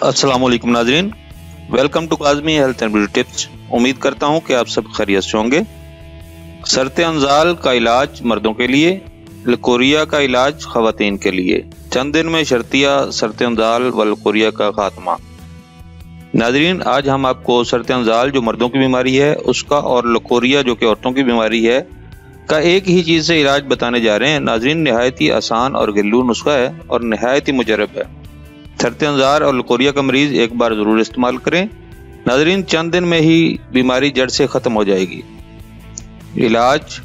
अस्सलाम वालेकुम नाजरीन, welcome to Kazmi health and beauty tips. उम्मीद करता हूँ कि आप सब खैरियत से होंगे। सरते अंजाल का इलाज मर्दों के लिए, लकोरिया का इलाज ख़वातीन के लिए। चंद दिन में शर्तिया सरते अंजाल व लकोरिया का खात्मा। नाजरीन, आज हम आपको सरते अंजाल जो मर्दों की बीमारी है उसका और लकोरिया जो कि औरतों की बीमारी है का एक ही चीज़ से इलाज बताने जा रहे हैं। नाजरीन, नहायत ही आसान और घरेलू नुस्खा है और नहायत ही मुजरब है। सरते अंजार और लकोरिया का मरीज एक बार जरूर इस्तेमाल करें। नाजरीन, चंद दिन में ही बीमारी जड़ से खत्म हो जाएगी। इलाज,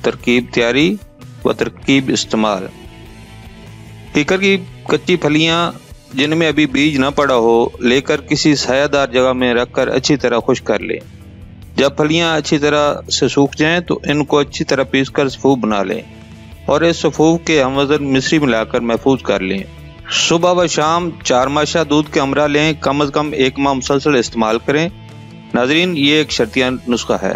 तरकीब तैयारी व तरकीब इस्तेमाल। कीकर की कच्ची फलियां जिनमें अभी बीज न पड़ा हो लेकर किसी सायादार जगह में रखकर अच्छी तरह खुश्क कर लें। जब फलियां अच्छी तरह से सूख जाएं तो इनको अच्छी तरह पीसकर सफूफ बना लें और इस सफूफ के हमवज़न मिश्री मिलाकर महफूज कर लें। सुबह व शाम 4 माशा दूध के अमरा लें, कम अज़ कम 1 माह मुसलसल इस्तेमाल करें। नाजरीन, ये एक शर्तिया नुस्खा है।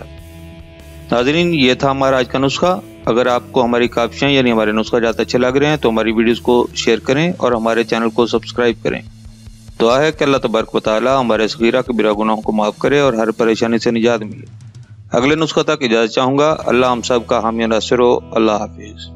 नाजरीन, ये था हमारा आज का नुस्खा। अगर आपको हमारी काफियाँ यानी हमारे नुस्खा ज़्यादा अच्छे लग रहे हैं तो हमारी वीडियोस को शेयर करें और हमारे चैनल को सब्सक्राइब करें। दुआ है कि अल्लाह तबारक व तआला हमारे सगीरा कबीरा गुनाहों को माफ़ करे और हर परेशानी से निजात मिले। अगले नुस्खा तक इजाज़त चाहूँगा। अल्लाह हम सब का हामी नासिर हो। अल्लाह हाफिज़।